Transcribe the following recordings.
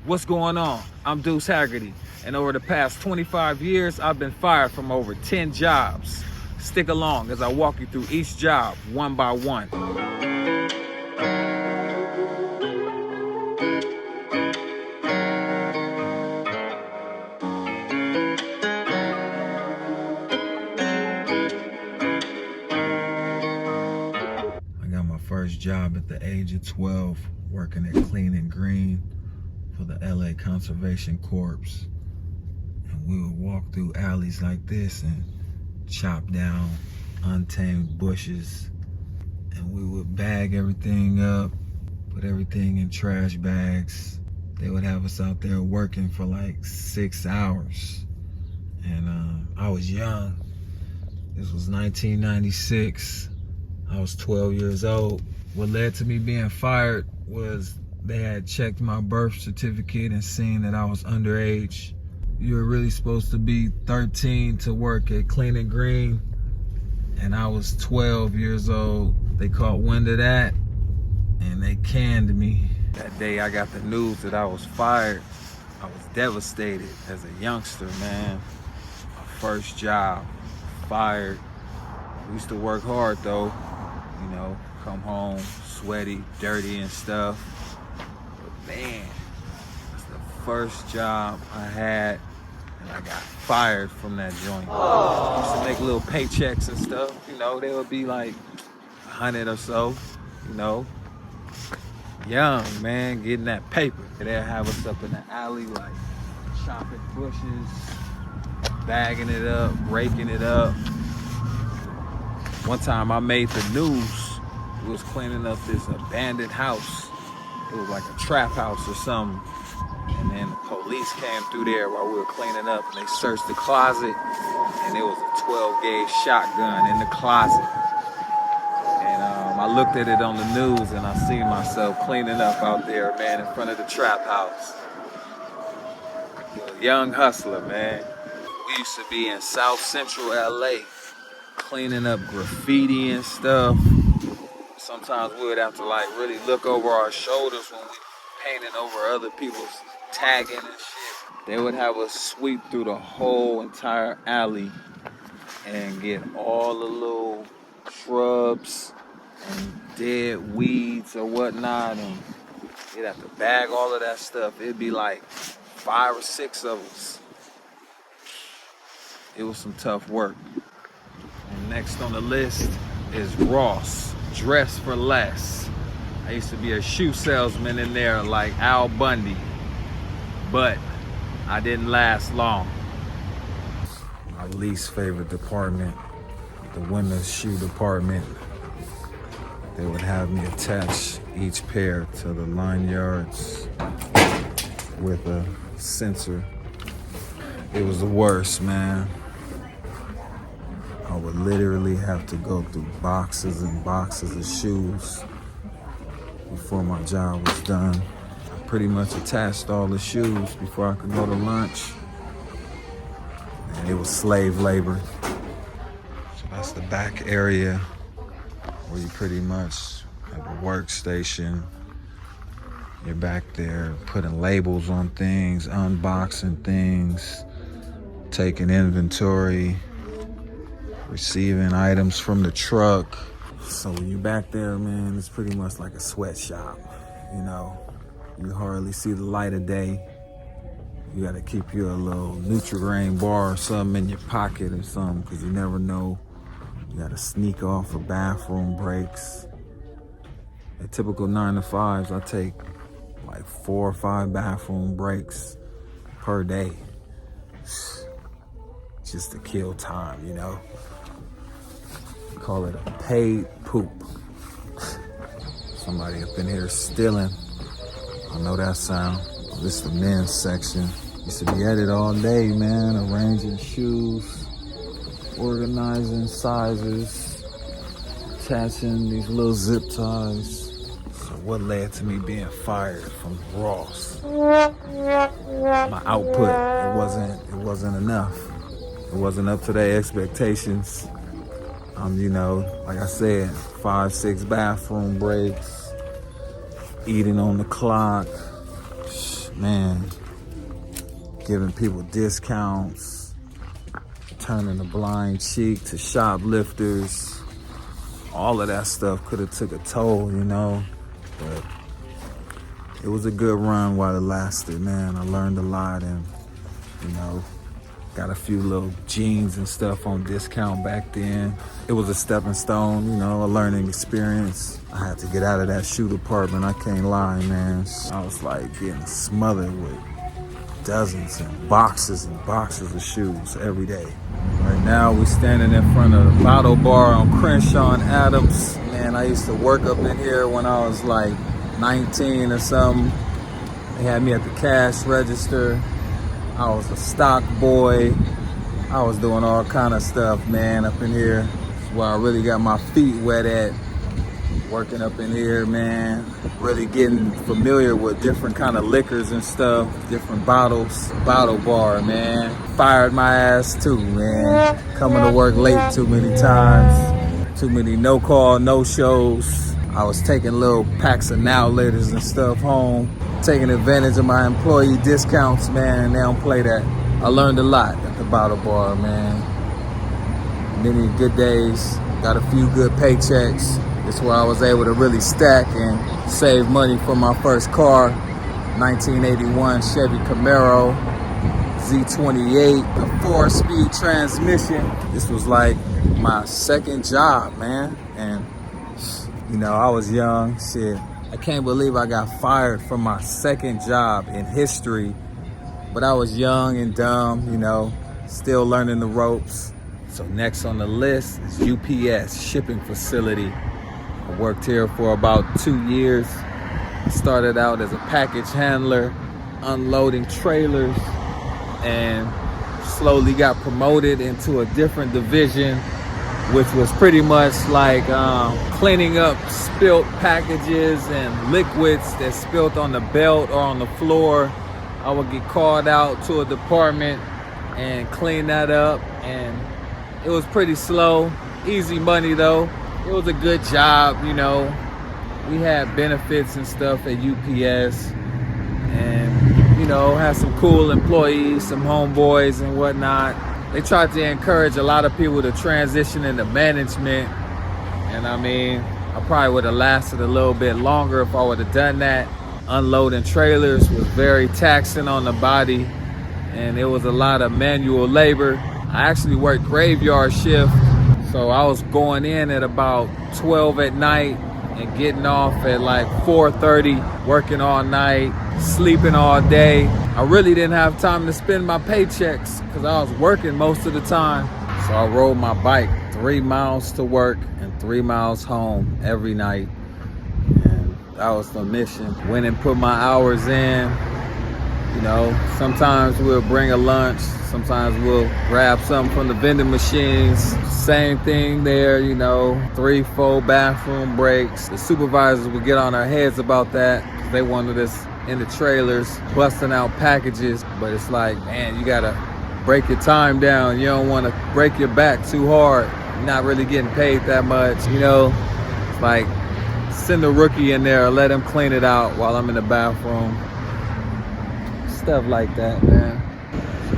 What's going on? I'm Duece Hagerty, and over the past 25 years, I've been fired from over 10 jobs. Stick along as I walk you through each job one by one. I got my first job at the age of 12, working at Clean and Green for the LA Conservation Corps. And we would walk through alleys like this and chop down untamed bushes. And we would bag everything up, put everything in trash bags. They would have us out there working for like 6 hours. And I was young. This was 1996. I was 12 years old. What led to me being fired was they had checked my birth certificate and seen that I was underage. You were really supposed to be 13 to work at Clean and Green, and I was 12 years old. They caught wind of that, and they canned me. That day I got the news that I was fired, I was devastated as a youngster, man. My first job, fired. We used to work hard though, you know, come home sweaty, dirty and stuff. But man, it's the first job I had, and I got fired from that joint. I used to make little paychecks and stuff, you know, they would be like 100 or so, you know. Young, man, getting that paper. They'll have us up in the alley, like chopping bushes, bagging it up, raking it up. One time I made the news. We was cleaning up this abandoned house. It was like a trap house or something. And then the police came through there while we were cleaning up, and they searched the closet, and there was a 12-gauge shotgun in the closet. And I looked at it on the news, and I seen myself cleaning up out there, man, in front of the trap house. A young hustler, man. We used to be in South Central LA, cleaning up graffiti and stuff. Sometimes we would have to like really look over our shoulders when we painted over other people's tagging and shit. They would have us sweep through the whole entire alley and get all the little shrubs and dead weeds or whatnot, and you'd have to bag all of that stuff. It'd be like 5 or 6 of us. It was some tough work. And next on the list is Ross, Dress for Less. I used to be a shoe salesman in there like Al Bundy, but I didn't last long. My least favorite department, the women's shoe department. They would have me attach each pair to the lanyards with a sensor. It was the worst, man. I would literally have to go through boxes and boxes of shoes before my job was done. I pretty much attached all the shoes before I could go to lunch. And it was slave labor. So that's the back area where you pretty much have a workstation. You're back there putting labels on things, unboxing things, taking inventory, receiving items from the truck. So when you're back there, man, it's pretty much like a sweatshop, you know. You hardly see the light of day. You gotta keep your little Nutri-Grain bar or something in your pocket or something, because you never know. You gotta sneak off for bathroom breaks. At typical 9 to 5s, I take like 4 or 5 bathroom breaks per day. Just to kill time, you know. Call it a paid poop. Somebody up in here stealing. I know that sound. This is the men's section. Used to be at it all day, man. Arranging shoes, organizing sizes, attaching these little zip ties. So what led to me being fired from Ross? My output, it wasn't enough. It wasn't up to their expectations. You know, like I said, 5, 6 bathroom breaks, eating on the clock. man, giving people discounts, turning a blind cheek to shoplifters. All of that stuff could have took a toll, you know, but it was a good run while it lasted, man. I learned a lot and, you know, got a few little jeans and stuff on discount back then. It was a stepping stone, you know, a learning experience. I had to get out of that shoe department, I can't lie, man. I was like getting smothered with dozens and boxes of shoes every day. Right now, we're standing in front of the Bottle Bar on Crenshaw and Adams. Man, I used to work up in here when I was like 19 or something. They had me at the cash register. I was a stock boy. I was doing all kind of stuff, man, up in here. That's where I really got my feet wet at. Working up in here, man. Really getting familiar with different kind of liquors and stuff, different bottles. Bottle Bar, man. Fired my ass too, man. Coming to work late too many times. Too many no-call, no-shows. I was taking little packs of now laters and stuff home. Taking advantage of my employee discounts, man, and they don't play that. I learned a lot at the Bottle Bar, man. Many good days, got a few good paychecks. That's where I was able to really stack and save money for my first car, 1981 Chevy Camaro Z28, a 4-speed transmission. This was like my second job, man, and you know, I was young, shit. I can't believe I got fired from my second job in history, but I was young and dumb, you know, still learning the ropes. So next on the list is UPS shipping facility. I worked here for about 2 years. I started out as a package handler, unloading trailers, and slowly got promoted into a different division, which was pretty much like cleaning up spilt packages and liquids that spilt on the belt or on the floor. I would get called out to a department and clean that up, and it was pretty slow. Easy money though. It was a good job, you know. We had benefits and stuff at UPS, and you know, had some cool employees, some homeboys and whatnot. They tried to encourage a lot of people to transition into management, and I mean, I probably would have lasted a little bit longer if I would have done that. Unloading trailers was very taxing on the body, and it was a lot of manual labor. I actually worked graveyard shift, so I was going in at about 12 at night and getting off at like 4:30, working all night, sleeping all day. I really didn't have time to spend my paychecks because I was working most of the time. So I rode my bike 3 miles to work and 3 miles home every night. And that was the mission. Went and put my hours in. You know, sometimes we'll bring a lunch. Sometimes we'll grab something from the vending machines. Same thing there, you know, 3-4 bathroom breaks. The supervisors would get on our heads about that because they wanted us in the trailers, busting out packages. But it's like, man, you gotta break your time down. You don't wanna break your back too hard. You're not really getting paid that much, you know? It's like, send a rookie in there, let him clean it out while I'm in the bathroom. Stuff like that, man.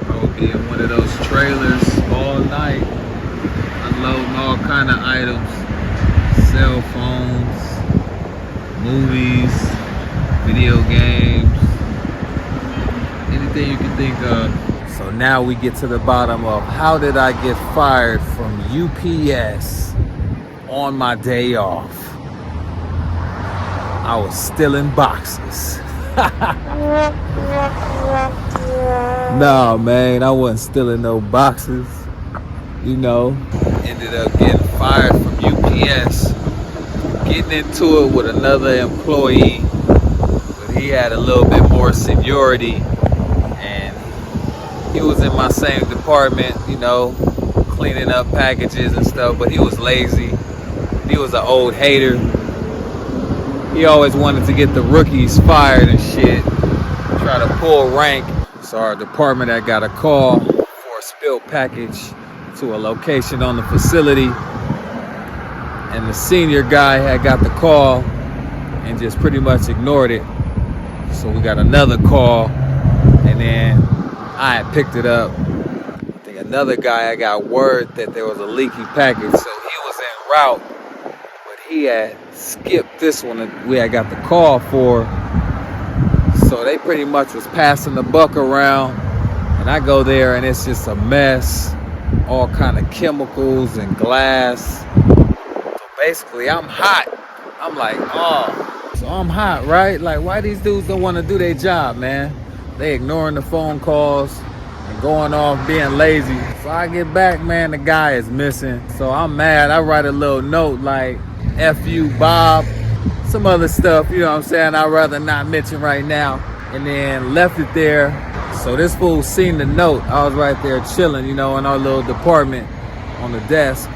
I'll be in one of those trailers all night, unloading all kind of items, cell phones, movies, video games, anything you can think of. So now we get to the bottom of how did I get fired from UPS on my day off? I was stealing boxes. Nah, man, I wasn't stealing no boxes. You know, ended up getting fired from UPS, getting into it with another employee, but he had a little bit more seniority, and he was in my same department, you know, cleaning up packages and stuff, but he was lazy. He was an old hater. He always wanted to get the rookies fired and shit, try to pull rank. So our department had got a call for a spilled package to a location on the facility, and the senior guy had got the call and just pretty much ignored it. So we got another call, and then I had picked it up. I think another guy, I got word that there was a leaky package, so he was en route, but he had skipped this one that we had got the call for. So they pretty much was passing the buck around, and I go there and it's just a mess, all kind of chemicals and glass. So basically I'm hot. I'm like, oh, so I'm hot, right? Like, why these dudes don't want to do their job, man? They ignoring the phone calls and going off being lazy. So I get back, man, the guy is missing. So I'm mad. I write a little note like, F you, Bob. Some other stuff, you know what I'm saying, I'd rather not mention right now. And then left it there. So this fool seen the note. I was right there chilling, you know, in our little department on the desk.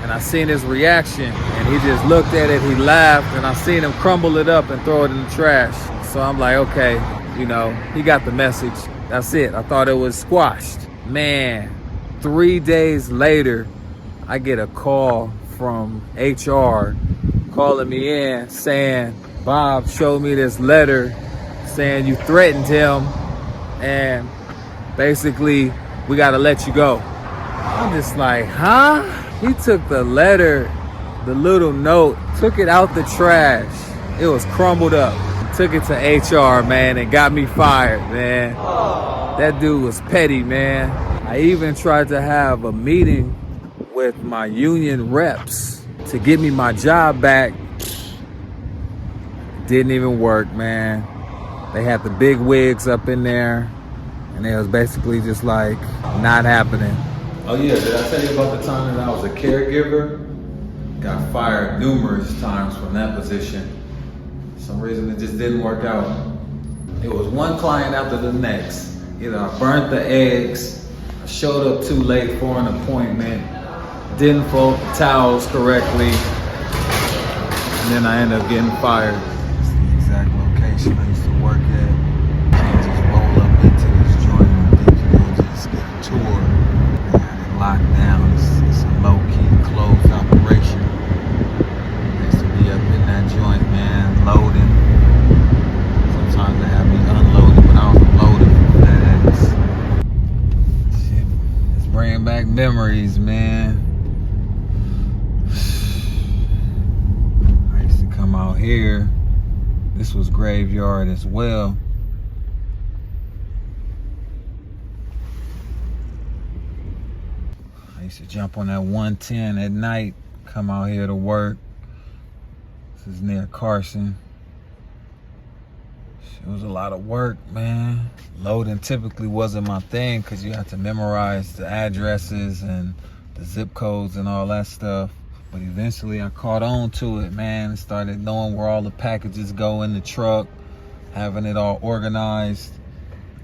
And I seen his reaction, and he just looked at it, he laughed, and I seen him crumble it up and throw it in the trash. So I'm like, okay, you know, he got the message. That's it. I thought it was squashed. Man, 3 days later, I get a call from HR calling me in saying, Bob showed me this letter saying you threatened him, and basically we got to let you go. I'm just like, huh? He took the letter, the little note, took it out the trash. It was crumbled up. Took it to HR, man, and got me fired, man. That dude was petty, man. I even tried to have a meeting with my union reps to get me my job back. Didn't even work, man. They had the big wigs up in there, and it was basically just like not happening. Oh yeah, did I tell you about the time that I was a caregiver? Got fired numerous times from that position. For some reason it just didn't work out. It was one client after the next. Either I burnt the eggs, I showed up too late for an appointment, didn't fold the towels correctly, and then I ended up getting fired. It's the exact location I used to work at. You can't just roll up into this joint and think you'll just get a tour. Locked down. It's a low-key closed operation. I used to be up in that joint, man, loading. Sometimes they have me unloading, but I was loading for FedEx. Shit, it's bringing back memories, man. I used to come out here. This was graveyard as well. I used to jump on that 110 at night, come out here to work. This is near Carson. It was a lot of work, man. Loading typically wasn't my thing because you had to memorize the addresses and the zip codes and all that stuff. But eventually I caught on to it, man. Started knowing where all the packages go in the truck, having it all organized.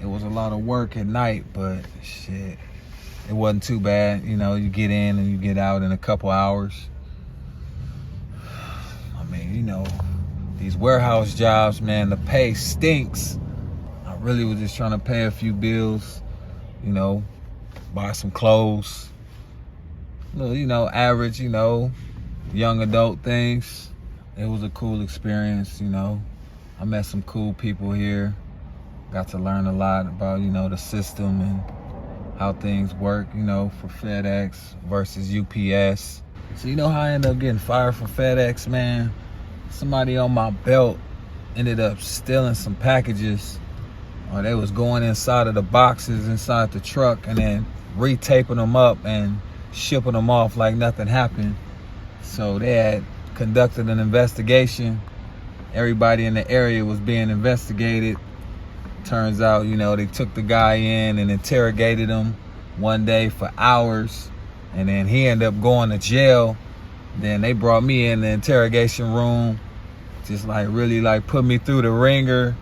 It was a lot of work at night, but shit. It wasn't too bad, you know, you get in and you get out in a couple hours. I mean, you know, these warehouse jobs, man, the pay stinks. I really was just trying to pay a few bills, you know, buy some clothes, little, you know, average, you know, young adult things. It was a cool experience, you know. I met some cool people here. Got to learn a lot about, you know, the system and how things work, you know, for FedEx versus UPS. So you know how I ended up getting fired from FedEx, man? Somebody on my belt ended up stealing some packages, or they was going inside of the boxes inside the truck and then retaping them up and shipping them off like nothing happened. So they had conducted an investigation. Everybody in the area was being investigated. Turns out, you know, they took the guy in and interrogated him one day for hours, and then he ended up going to jail. Then they brought me in the interrogation room, just like really like put me through the ringer,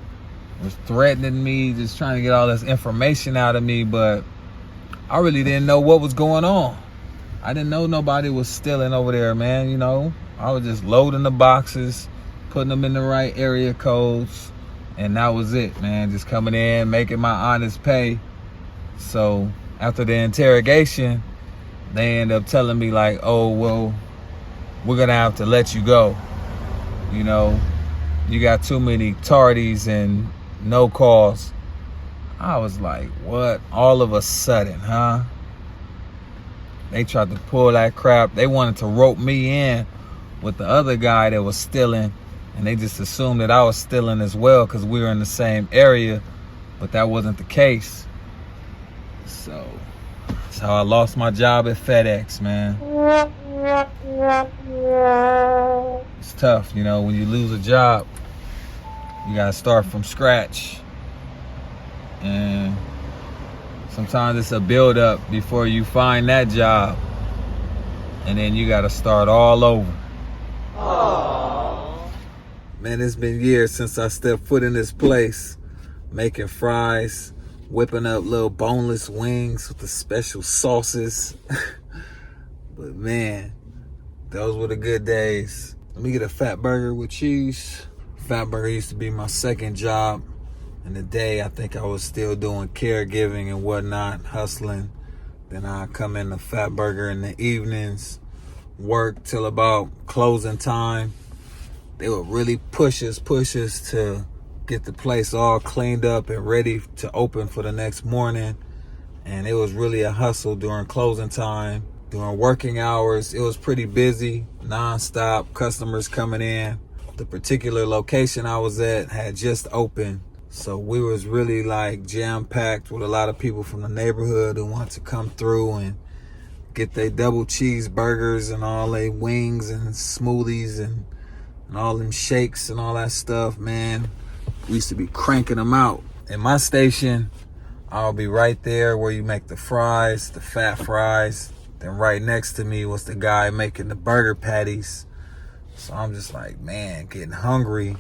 was threatening me, just trying to get all this information out of me, but I really didn't know what was going on. I didn't know nobody was stealing over there, man, you know. I was just loading the boxes, putting them in the right area codes, and that was it, man. Just coming in, making my honest pay. So after the interrogation, they end up telling me like, oh, well, we're gonna have to let you go. You know, you got too many tardies and no calls. I was like, what? All of a sudden, huh? They tried to pull that crap. They wanted to rope me in with the other guy that was stealing, and they just assumed that I was stealing as well because we were in the same area, but that wasn't the case. So that's how I lost my job at FedEx, man. It's tough, you know, when you lose a job, you gotta start from scratch. And sometimes it's a build-up before you find that job, and then you gotta start all over. Aww. Man, it's been years since I stepped foot in this place, making fries, whipping up little boneless wings with the special sauces. But man, those were the good days. Let me get a fat burger with cheese. Fat burger used to be my second job. In the day, I think I was still doing caregiving and whatnot, hustling. Then I'd come in the fat burger in the evenings, work till about closing time. They would really push us to get the place all cleaned up and ready to open for the next morning. And it was really a hustle during closing time. During working hours, it was pretty busy, nonstop, customers coming in. The particular location I was at had just opened. So we was really like jam-packed with a lot of people from the neighborhood who want to come through and get their double cheeseburgers and all their wings and smoothies and all them shakes and all that stuff, man. We used to be cranking them out. In my station, I'll be right there where you make the fries, the fat fries. Then right next to me was the guy making the burger patties. So I'm just like, man, getting hungry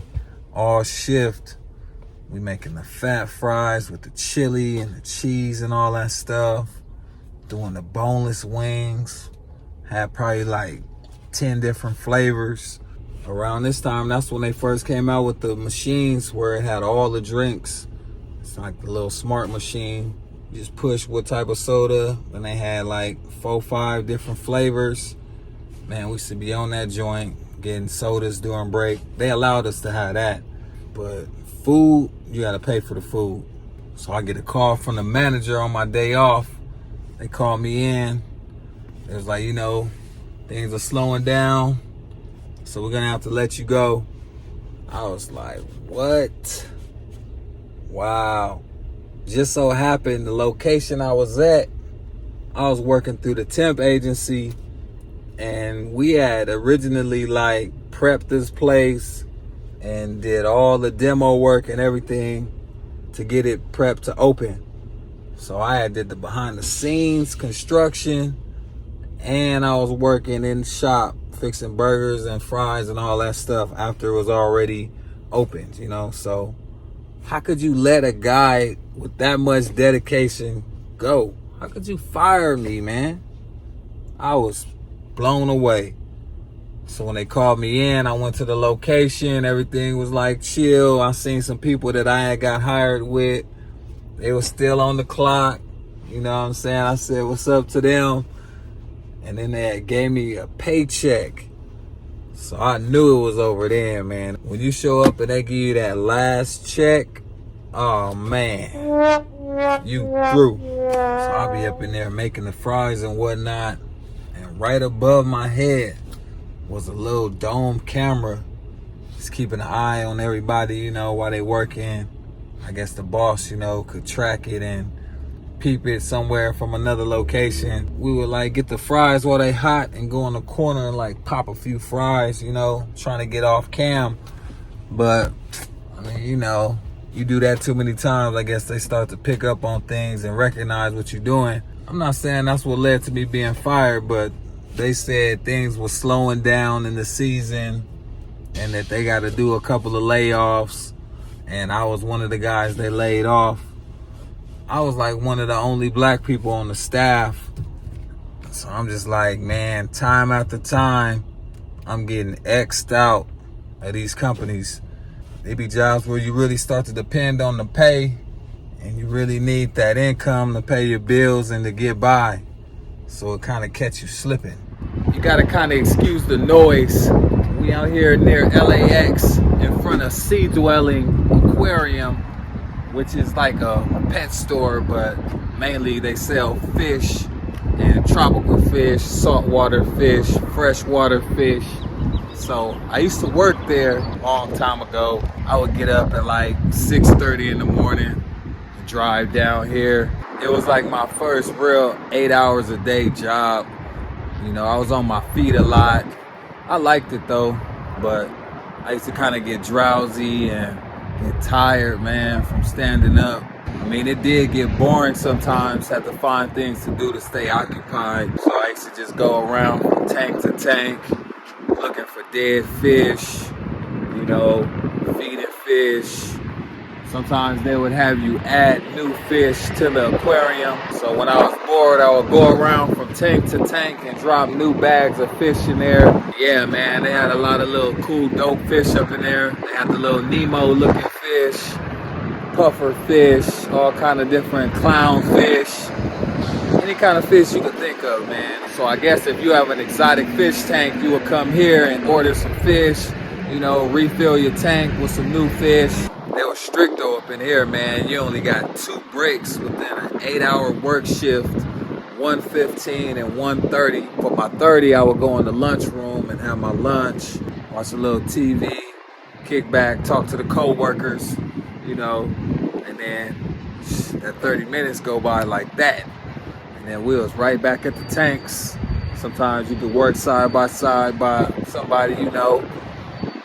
all shift. We making the fat fries with the chili and the cheese and all that stuff. Doing the boneless wings. Had probably like 10 different flavors. Around this time, that's when they first came out with the machines where it had all the drinks. It's like the little smart machine. You just push what type of soda. And they had like 4-5 different flavors. Man, we used to be on that joint getting sodas during break. They allowed us to have that. But food, you gotta pay for the food. So I get a call from the manager on my day off. They called me in. It was like, you know, things are slowing down, so we're gonna have to let you go. I was like, what? Wow. Just so happened the location I was at, I was working through the temp agency, and we had originally like prepped this place and did all the demo work and everything to get it prepped to open. So I did the behind the scenes construction, and I was working in the shop fixing burgers and fries and all that stuff after it was already opened, you know. So how could you let a guy with that much dedication go? How could you fire me, man? I was blown away. So when they called me in, I went to the location. Everything was like chill. I seen some people that I had got hired with. They were still on the clock. You know what I'm saying? I said, what's up to them? And then they had gave me a paycheck. So I knew it was over there, man. When you show up and they give you that last check, oh man, you through. So I'll be up in there making the fries and whatnot. And right above my head was a little dome camera, just keeping an eye on everybody, you know, while they working. I guess the boss, you know, could track it and peep it somewhere from another location. We would like get the fries while they hot and go in the corner and like pop a few fries, you know, trying to get off cam. But I mean, you know, you do that too many times, I guess they start to pick up on things and recognize what you're doing. I'm not saying that's what led to me being fired, but they said things were slowing down in the season and that they got to do a couple of layoffs. And I was one of the guys they laid off. I was like one of the only black people on the staff. So I'm just like, man, time after time, I'm getting X'd out of these companies. They be jobs where you really start to depend on the pay, and you really need that income to pay your bills and to get by. So it kind of catch you slipping. You gotta kind of excuse the noise. We out here near LAX in front of Sea Dwelling Aquarium. which is like a pet store, but mainly they sell fish and tropical fish, saltwater fish, freshwater fish. So I used to work there a long time ago. I would get up at like 6:30 in the morning and drive down here. It was like my first real 8 hours a day job. You know, I was on my feet a lot. I liked it though, but I used to kind of get drowsy and get tired, man, from standing up. I mean, it did get boring sometimes. Had to find things to do to stay occupied. So I used to just go around from tank to tank, looking for dead fish, you know, feeding fish. Sometimes they would have you add new fish to the aquarium. So when I was bored, I would go around from tank to tank and drop new bags of fish in there. Yeah, man, they had a lot of little cool, dope fish up in there. They had the little Nemo-looking fish, puffer fish, all kind of different clown fish. Any kind of fish you could think of, man. So I guess if you have an exotic fish tank, you would come here and order some fish, you know, refill your tank with some new fish. They were strict though up in here, man. You only got 2 breaks within an 8-hour work shift, 1:15 and 1:30. For my 30, I would go in the lunchroom and have my lunch, watch a little TV, kick back, talk to the co-workers, you know, and then that 30 minutes go by like that. And then we was right back at the tanks. Sometimes you could work side by side by somebody, you know,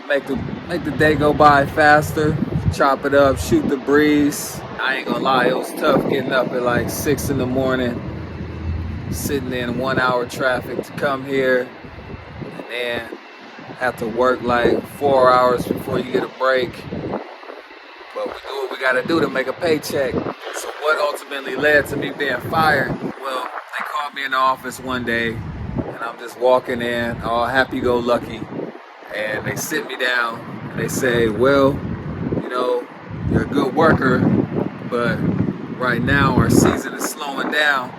make the day go by faster. Chop it up, shoot the breeze. I ain't gonna lie, it was tough getting up at like 6 in the morning, sitting in 1 hour traffic to come here, and then have to work like 4 hours before you get a break. But we do what we gotta do to make a paycheck. So what ultimately led to me being fired? Well, they called me in the office one day, and I'm just walking in, all happy-go-lucky, and they sit me down, and they say, well, you know, you're a good worker, but right now our season is slowing down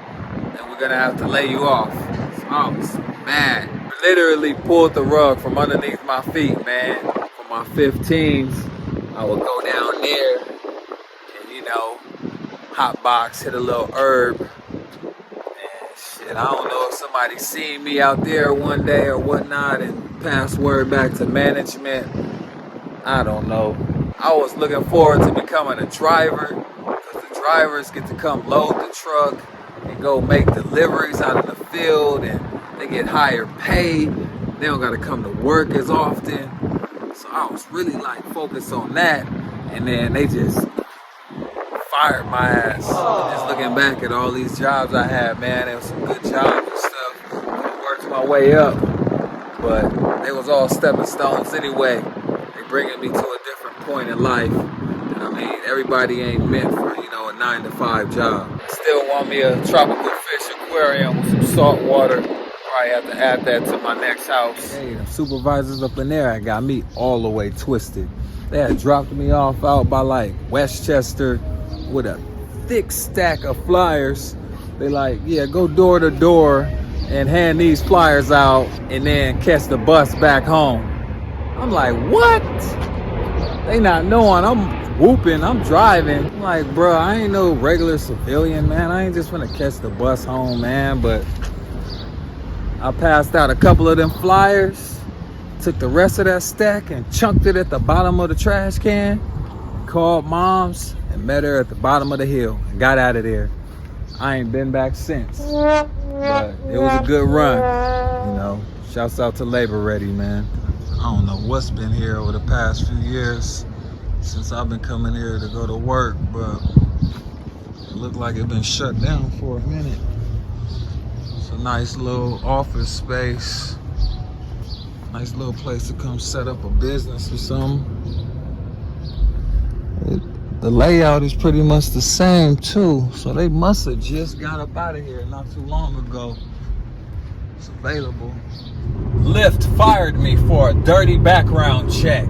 and we're gonna have to lay you off. So I was mad. Literally pulled the rug from underneath my feet, man. For my 15s, I would go down there and, you know, hot box, hit a little herb. And shit, I don't know if somebody seen me out there one day or whatnot and passed word back to management. I don't know. I was looking forward to becoming a driver because the drivers get to come load the truck and go make deliveries out in the field, and they get higher pay. They don't got to come to work as often. So I was really like focused on that, and then they just fired my ass. Just looking back at all these jobs I had, man, there was some good jobs and stuff. I worked my way up, but they was all stepping stones anyway. They bringing me to a different point in life. I mean, everybody ain't meant for, you know, a 9-to-5 job. Still want me a tropical fish aquarium with some salt water. Probably have to add that to my next house. Hey, the supervisors up in there got me all the way twisted. They had dropped me off out by like Westchester with a thick stack of flyers. They like, yeah, go door to door and hand these flyers out and then catch the bus back home. I'm like, what? They not knowing I'm whooping, I'm driving. I'm like, bro, I ain't no regular civilian, man. I ain't just gonna catch the bus home, man. But I passed out a couple of them flyers, took the rest of that stack and chunked it at the bottom of the trash can, called moms and met her at the bottom of the hill and got out of there. I ain't been back since, but it was a good run, you know. Shouts out to Labor Ready, man. I don't know what's been here over the past few years since I've been coming here to go to work, but it looked like it's been shut down for a minute. It's a nice little office space. Nice little place to come set up a business or something. The layout is pretty much the same too, so they must have just got up out of here not too long ago. It's available. Lyft fired me for a dirty background check.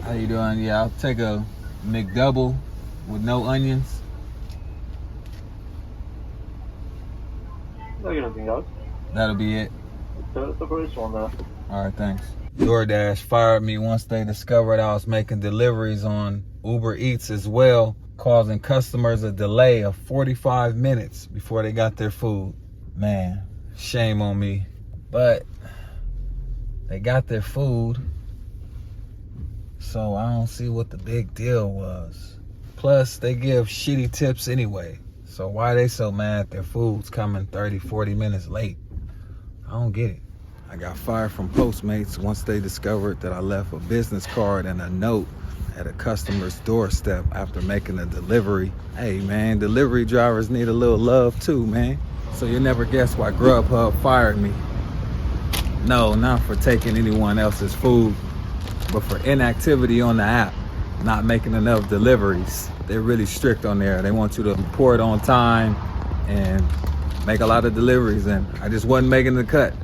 How you doing? Yeah, I'll take a McDouble with no onions. No, anything else? That'll be it. It's the first one, though. All right, thanks. DoorDash fired me once they discovered I was making deliveries on Uber Eats as well, causing customers a delay of 45 minutes before they got their food. Man, shame on me. But they got their food, so I don't see what the big deal was. Plus, they give shitty tips anyway. So why they so mad their food's coming 30, 40 minutes late? I don't get it. I got fired from Postmates once they discovered that I left a business card and a note at a customer's doorstep after making a delivery. Hey man, delivery drivers need a little love too, man. So you'll never guess why Grubhub fired me. No, not for taking anyone else's food, but for inactivity on the app, not making enough deliveries. They're really strict on there. They want you to report on time and make a lot of deliveries, and I just wasn't making the cut.